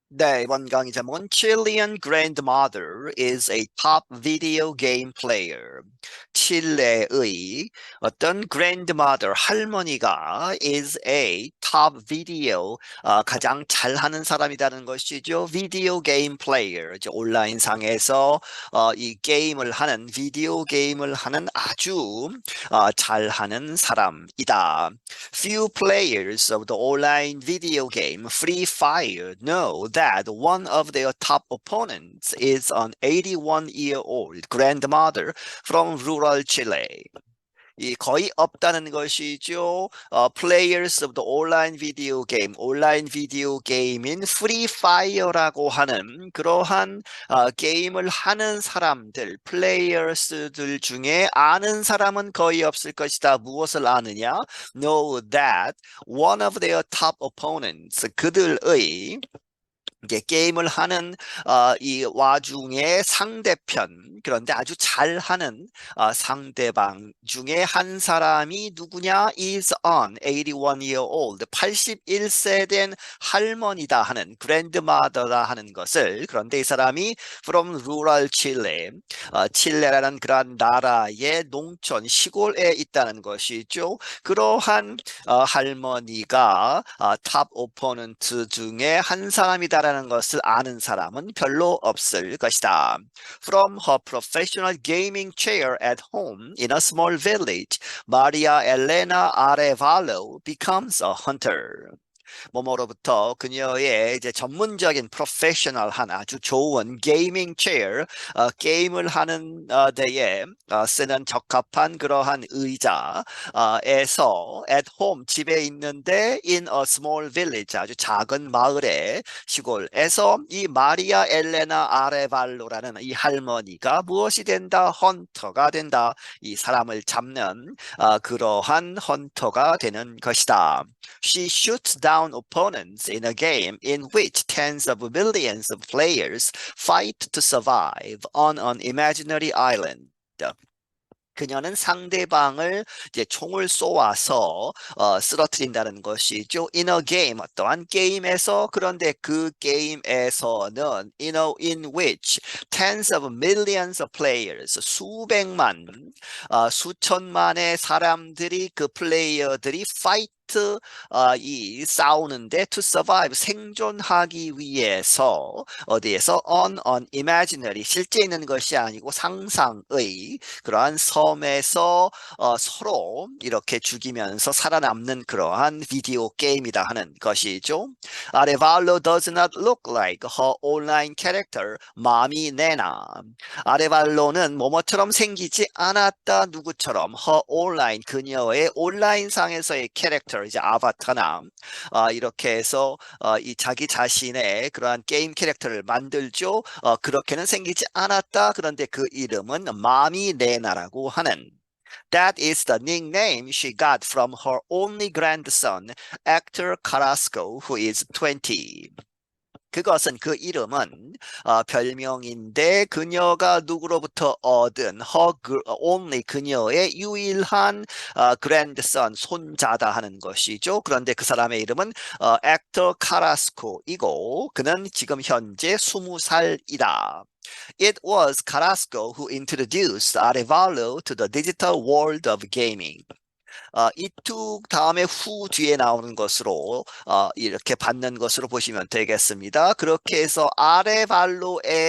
네, 이번 강의 제목은 Chilean grandmother is a top video game player. 칠레의 어떤 grandmother, 할머니가 is a top video, 가장 잘하는 사람이라는 것이죠. video game player, 이제 온라인상에서 이 게임을 하는, 비디오 게임을 하는 아주 잘하는 사람이다. Few players of the online video game Free Fire know that one of their top opponents is an 81-year-old grandmother from rural Chile. 이 거의 없다는 것이죠. Players of the online video game, 온라인 비디오 게임인 프리 파이어라고 하는 그러한 게임을 하는 사람들, 플레이어스들 중에 아는 사람은 거의 없을 것이다. 무엇을 아느냐? Know that one of their top opponents, 그들의 이제 게임을 하는 이 와중에 상대편, 그런데 아주 잘하는 상대방 중에 한 사람이 누구냐? is an 81-year-old 81세 된 할머니다 하는 grandmother라 하는 것을, 그런데 이 사람이 from rural Chile, 칠레라는 그러한 나라의 농촌 시골에 있다는 것이죠. 그러한 할머니가 탑 오포넌트 중에 한 사람이다라는 것을 아는 사람은 별로 없을 것이다. From her professional gaming chair at home in a small village, Maria Elena Arevalo becomes a hunter. 뭐뭐로부터 그녀의 이제 전문적인 프로페셔널한 아주 좋은 게이밍 체어, 게임을 하는 데에 쓰는 적합한 그러한 의자에서 at home 집에 있는데 in a small village 아주 작은 마을의 시골에서 이 마리아 엘레나 아레발로라는 이 할머니가 무엇이 된다? 헌터가 된다. 이 사람을 잡는 그러한 헌터가 되는 것이다. She shoots down opponents in a game in which tens of millions of players fight to survive on an imaginary island. 그녀는 상대방을 이제 총을 쏘아서 쓰러뜨린다는 것이죠. In a game, 어떠한 게임에서, 그런데 그 게임에서는 in which tens of millions of players, 수백만, 수천만의 사람들이, 그 플레이어들이 fight 이 싸우는데 to survive 생존하기 위해서 어디에서 on an imaginary 실제 있는 것이 아니고 상상의 그러한 섬에서 서로 이렇게 죽이면서 살아남는 그러한 비디오 게임이다 하는 것이죠. 아레발로 does not look like her online character 마미 네나. 아레발로는 뭐뭐처럼 생기지 않았다. 누구처럼? her online, 그녀의 온라인상에서의 캐릭터, 이제 아바타나 이렇게 해서 이 자기 자신의 그러한 게임 캐릭터를 만들죠. 그렇게는 생기지 않았다. 그런데 그 이름은 마미 네나라고 하는. That is the nickname she got from her only grandson, actor Carrasco, who is 20. 그것은, 그 이름은 별명인데 그녀가 누구로부터 얻은 her only, 그녀의 유일한 grandson, 손자다 하는 것이죠. 그런데 그 사람의 이름은 actor 카라스코이고 그는 지금 현재 20살이다. It was Carrasco who introduced Arevalo to the digital world of gaming. 이투 다음에 후 뒤에 나오는 것으로 이렇게 받는 것으로 보시면 되겠습니다. 그렇게 해서 아레발로를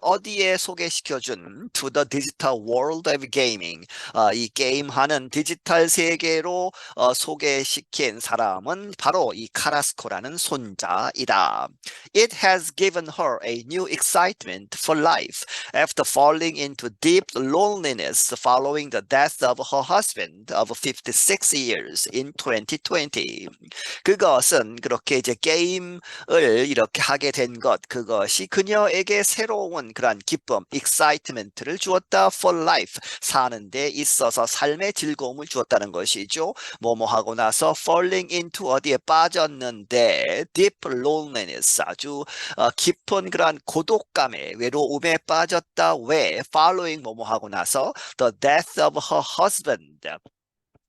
어디에 소개시켜준 to the digital world of gaming, 이 게임하는 디지털 세계로 소개시킨 사람은 바로 이 카라스코라는 손자이다. It has given her a new excitement for life after falling into deep loneliness following the death of her husband of 56 years in 2020. 그것은 그렇게 이제 게임을 이렇게 하게 된 것, 그것이 그녀에게 새로운 그런 기쁨, excitement를 주었다. for life, 사는 데 있어서 삶의 즐거움을 주었다는 것이죠. 뭐뭐 하고 나서 falling into, 어디에 빠졌는데 deep loneliness, 아주 깊은 그러한 고독감에, 외로움에 빠졌다. 왜? following 뭐뭐 하고 나서 the death of her husband,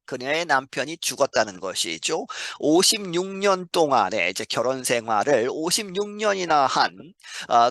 그녀의 남편이 죽었다는 것이죠. 56년 동안의 이제 결혼 생활을 56년이나 한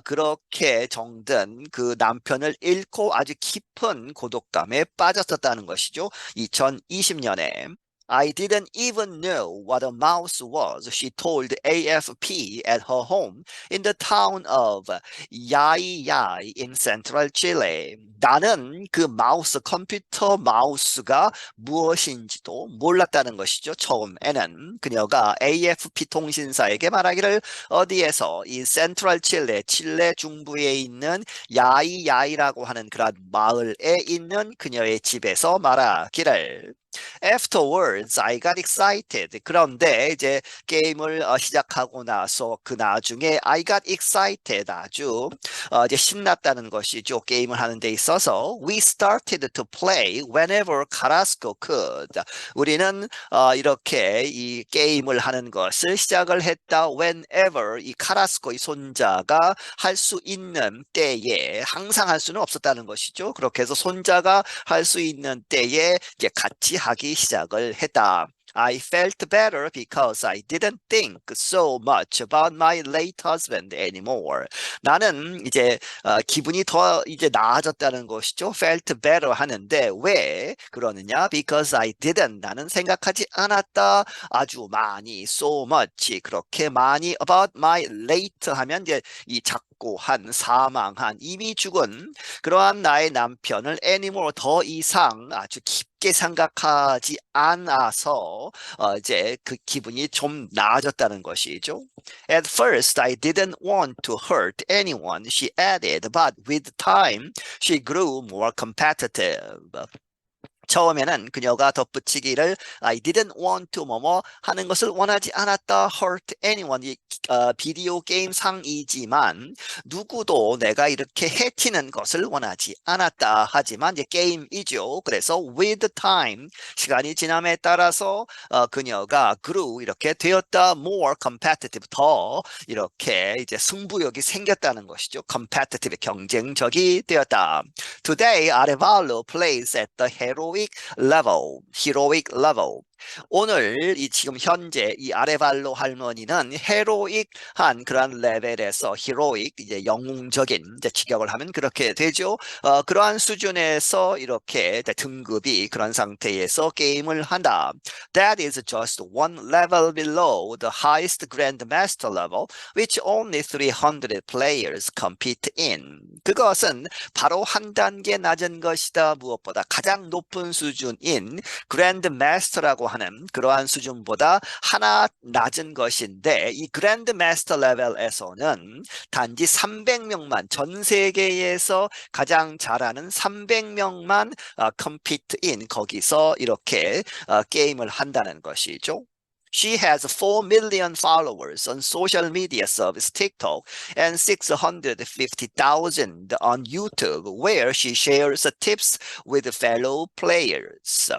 그렇게 정든 그 남편을 잃고 아주 깊은 고독감에 빠졌었다는 것이죠. 2020년에 I didn't even know what a mouse was, she told AFP at her home in the town of Yayay in central Chile. 나는 그 마우스, 컴퓨터 마우스가 무엇인지도 몰랐다는 것이죠. 처음에는 그녀가 AFP 통신사에게 말하기를 어디에서 이 센트럴 칠레 중부에 있는 야이야이라고 하는 그런 마을에 있는 그녀의 집에서 말하기를 Afterwards, I got excited. 그런데 이제 게임을 시작하고 나서 그 나중에 I got excited 아주 이제 신났다는 것이죠. 게임을 하는 데 있어서 We started to play whenever Carrasco could. 우리는 이렇게 이 게임을 하는 것을 시작을 했다. Whenever 이 카라스코 이 손자가 할 수 있는 때에 항상 할 수는 없었다는 것이죠. 그렇게 해서 손자가 할 수 있는 때에 이제 같이 하기 시작을 했다. I felt better because I didn't think so much about my late husband anymore. 나는 이제 기분이 더 이제 나아졌다는 것이죠. felt better 하는데 왜 그러느냐? Because I didn't. 나는 생각하지 않았다. 아주 많이, so much. 그렇게 많이 about my late 하면 이제 이 작고한, 사망한, 이미 죽은 그러한 나의 남편을 anymore 더 이상 아주 깊게 생각하지 않아서 이제 그 기분이 좀 나아졌다는 것이죠. At first, I didn't want to hurt anyone, she added, but with time, she grew more competitive. 처음에는 그녀가 덧붙이기를 I didn't want to 뭐뭐 하는 것을 원하지 않았다. hurt anyone. 이 비디오 게임 상이지만 누구도 내가 이렇게 해치는 것을 원하지 않았다. 하지만 이제 게임이죠. 그래서 with time 시간이 지남에 따라서 그녀가 grew 이렇게 되었다. more competitive 더 이렇게 이제 승부욕이 생겼다는 것이죠. competitive 경쟁적이 되었다. Today, Arevalo plays at the heroic level. 오늘 이 지금 현재 이 아레발로 할머니는 헤로익한 그런 레벨에서 히로익 이제 영웅적인 이제 직역을 하면 그렇게 되죠. 그러한 수준에서 이렇게 등급이 그런 상태에서 게임을 한다. That is just one level below the highest grandmaster level, which only 300 players compete in. 그것은 바로 한 단계 낮은 것이다. 무엇보다 가장 높은 수준인 그랜드마스터라고 하는 그러한 수준보다 하나 낮은 것인데 이 그랜드마스터 레벨에서는 단지 300명만 전 세계에서 가장 잘하는 300명만 compete in 거기서 이렇게 게임을 한다는 것이죠. She has 4 million followers on social media service TikTok and 650,000 on YouTube, where she shares tips with fellow players.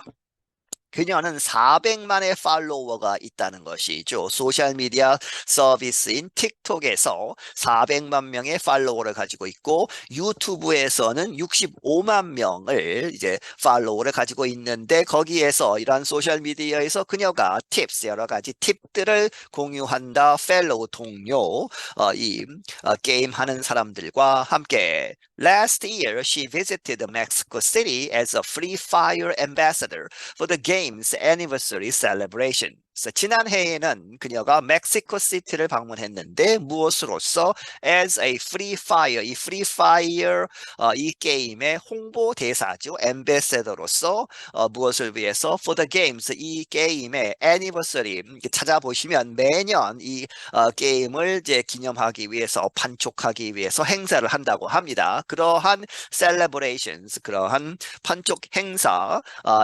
그녀는 400만의 팔로워가 있다는 것이죠. 소셜미디어 서비스인 틱톡에서 400만 명의 팔로워를 가지고 있고 유튜브에서는 65만 명을 이제 팔로워를 가지고 있는데 거기에서 이러한 소셜미디어에서 그녀가 팁스 여러 가지 팁들을 공유한다. fellow 동료 게임하는 사람들과 함께. Last year, she visited Mexico City as a Free Fire ambassador for the game's anniversary celebration. 지난해에는 그녀가 멕시코 시티를 방문했는데 무엇으로써 as a free fire 이 free fire 이 게임의 홍보 대사죠. 엠베세더로서 무엇을 위해서 for the games 이 게임의 anniversary 찾아보시면 매년 이 게임을 이제 기념하기 위해서 판촉하기 위해서 행사를 한다고 합니다. 그러한 celebrations 그러한 판촉 행사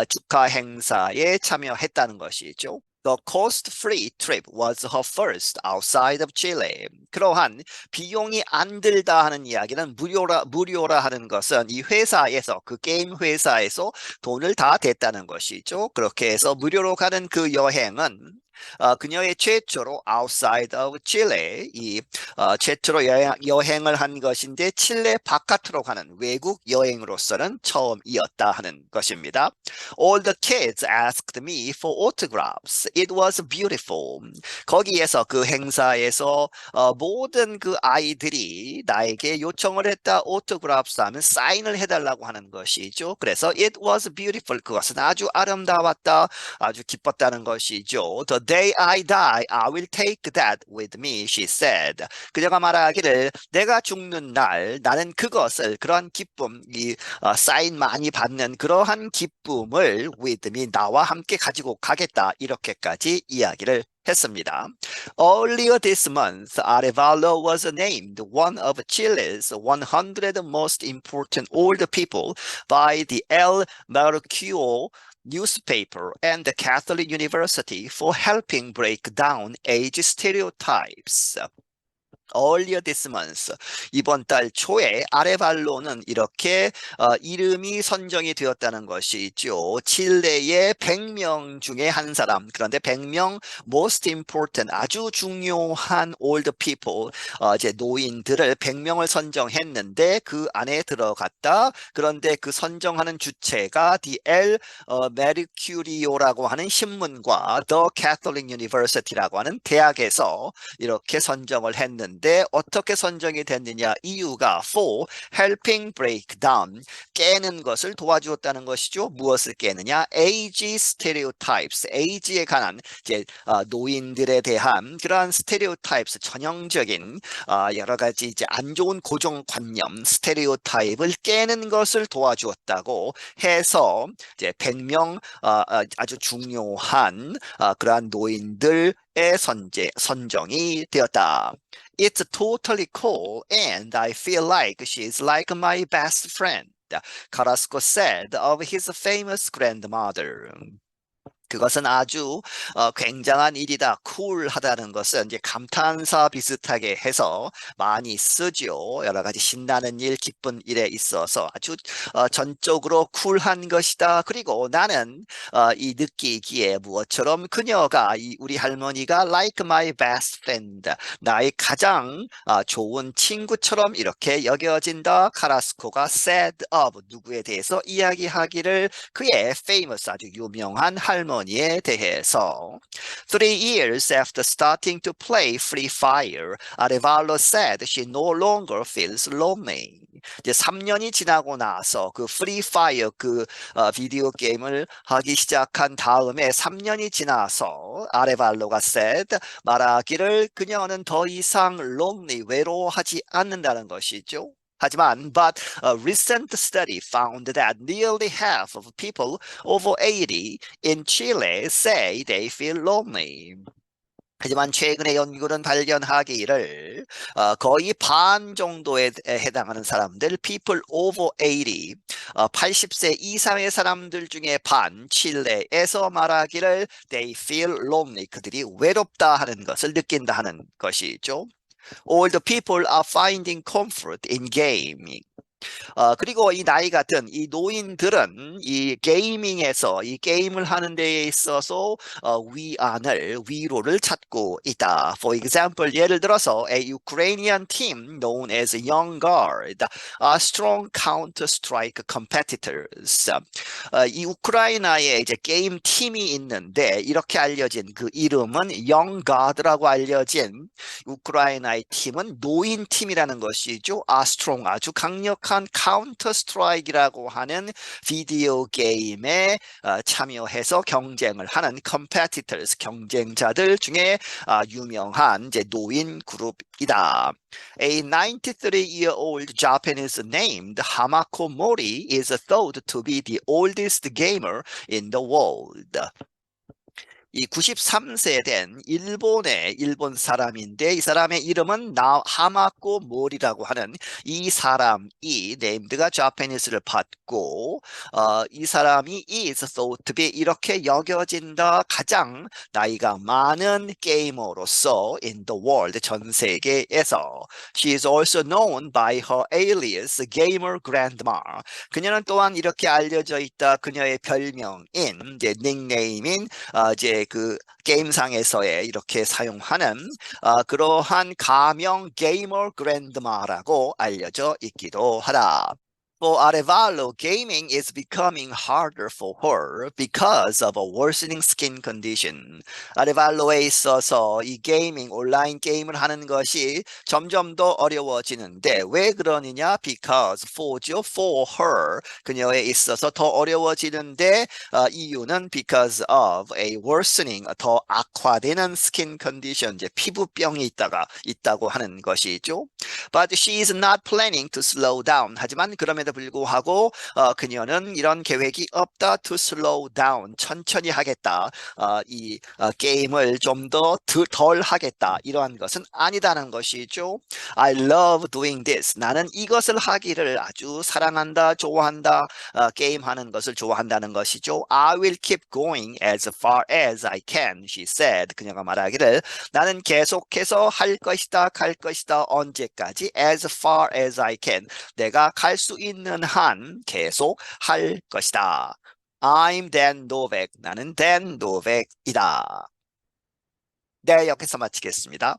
축하 행사에 참여했다는 것이죠. The cost-free trip was her first outside of Chile. 그러한 비용이 안 들다 하는 이야기는 무료라 하는 것은 이 회사에서 그 게임 회사에서 돈을 다 댔다는 것이죠. 그렇게 해서 무료로 가는 그 여행은 그녀의 최초로 outside of Chile, 최초로 여행을 한 것인데 칠레 바깥으로 가는 외국 여행으로서는 처음이었다 하는 것입니다. All the kids asked me for autographs. It was beautiful. 거기에서 그 행사에서 모든 그 아이들이 나에게 요청을 했다. autographs 하면 사인을 해달라고 하는 것이죠. 그래서 it was beautiful. 그것은 아주 아름다웠다. 아주 기뻤다는 것이죠. The day I die, I will take that with me, she said. 그녀가 말하기를 내가 죽는 날 나는 그것을 그러한 기쁨, 사인 많이 받는 그러한 기쁨을 with me, 나와 함께 가지고 가겠다. 이렇게까지 이야기를 했습니다. Earlier this month, Arevalo was named one of Chile's 100 most important old people by the El Mercurio newspaper and the Catholic University for helping break down age stereotypes. Earlier this month, 이번 달 초에 아레발로는 이렇게 이름이 선정이 되었다는 것이죠. 칠레의 100명 중에 한 사람. 그런데 100명 most important, 아주 중요한 old people, 이제 노인들을 100명을 선정했는데 그 안에 들어갔다. 그런데 그 선정하는 주체가 The El Mercurio라고 하는 신문과 The Catholic University라고 하는 대학에서 이렇게 선정을 했는데 어떻게 선정이 됐느냐 이유가 for helping break down 깨는 것을 도와주었다는 것이죠. 무엇을 깨느냐 age stereotypes age에 관한 이제 노인들에 대한 그러한 stereotypes 전형적인 여러 가지 이제 안 좋은 고정관념 스테레오타입을 깨는 것을 도와주었다고 해서 이제 100명 아주 중요한 그러한 노인들의 선정이 되었다. It's totally cool, and I feel like she's like my best friend, Carrasco said of his famous grandmother. 그것은 아주 굉장한 일이다. 쿨하다는 것은 이제 감탄사 비슷하게 해서 많이 쓰죠. 여러 가지 신나는 일, 기쁜 일에 있어서 아주 전적으로 쿨한 것이다. 그리고 나는 이 느끼기에 무엇처럼 그녀가 우리 할머니가 like my best friend, 나의 가장 좋은 친구처럼 이렇게 여겨진다. 카라스코가 said of 누구에 대해서 이야기하기를 그의 famous 아주 유명한 할머니에 대해서 3 years after starting to play Free Fire, Arevalo said she no longer feels lonely. 이제 3년이 지나고 나서 그 Free Fire 그 비디오 게임을 하기 시작한 다음에 3년이 지나서 아레발로가 said 말하기를 그녀는 더 이상 lonely 외로워하지 않는다는 것이죠. 하지만, but a recent study found that nearly half of people over 80 in Chile say they feel lonely. 하지만 최근의 연구는 발견하기를 거의 반 정도에 해당하는 사람들, people over 80, 80세 이상의 사람들 중에 반, 칠레에서 말하기를 they feel lonely, 그들이 외롭다 하는 것을 느낀다 하는 것이죠. All the people are finding comfort in gaming. 그리고 이 나이 같은 이 노인들은 이 게이밍에서 이 게임을 하는 데에 있어서 위로를 찾고 있다. For example, 예를 들어서 a Ukrainian team known as Young Guard are strong counter-strike competitors. 이 우크라이나에 이제 게임 팀이 있는데 이렇게 알려진 그 이름은 Young Guard라고 알려진 우크라이나의 팀은 노인 팀이라는 것이죠. are strong 아주 강력한 카운터 스트라이크라고 하는 비디오 게임에 참여해서 경쟁을 하는 competitors 경쟁자들 중에 유명한 이제 노인 그룹이다. A 93-year-old Japanese named Hamako Mori is thought to be the oldest gamer in the world. 이 93세 된 일본 사람인데 이 사람의 이름은 하마코 모리라고 하는 이 사람이 네임드가 자파니스를 받고 이 사람이 is thought to be 이렇게 여겨진다 가장 나이가 많은 게이머로서 in the world 전 세계에서 she is also known by her alias gamer grandma 그녀는 또한 이렇게 알려져 있다 그녀의 별명인 이제 닉네임인 이제 그 게임상에서의 이렇게 사용하는 그러한 가명 게이머 그랜드마라고 알려져 있기도 하다. For Arevalo, gaming is becoming harder for her because of a worsening skin condition. 아레발로에 있어서 이 게이밍, 온라인 게임을 하는 것이 점점 더 어려워지는데 왜 그러느냐? Because for죠, for her. 그녀에 있어서 더 어려워지는데 이유는 because of a worsening, 더 악화되는 skin condition, 이제 피부병이 있다고 하는 것이죠. But she is not planning to slow down. 하지만 그럼에도 불구하고 그녀는 이런 계획이 없다. To slow down. 천천히 하겠다. 이 게임을 좀 더 덜 하겠다. 이러한 것은 아니다는 것이죠. I love doing this. 나는 이것을 하기를 아주 사랑한다, 좋아한다. 게임하는 것을 좋아한다는 것이죠. I will keep going as far as I can, she said. 그녀가 말하기를 나는 계속해서 할 것이다, 갈 것이다. 언제까지? As far as I can. 내가 갈 수 있는 한 계속 할 것이다. I'm Dan Novak. 나는 Dan Novak이다. 네, 여기서 마치겠습니다.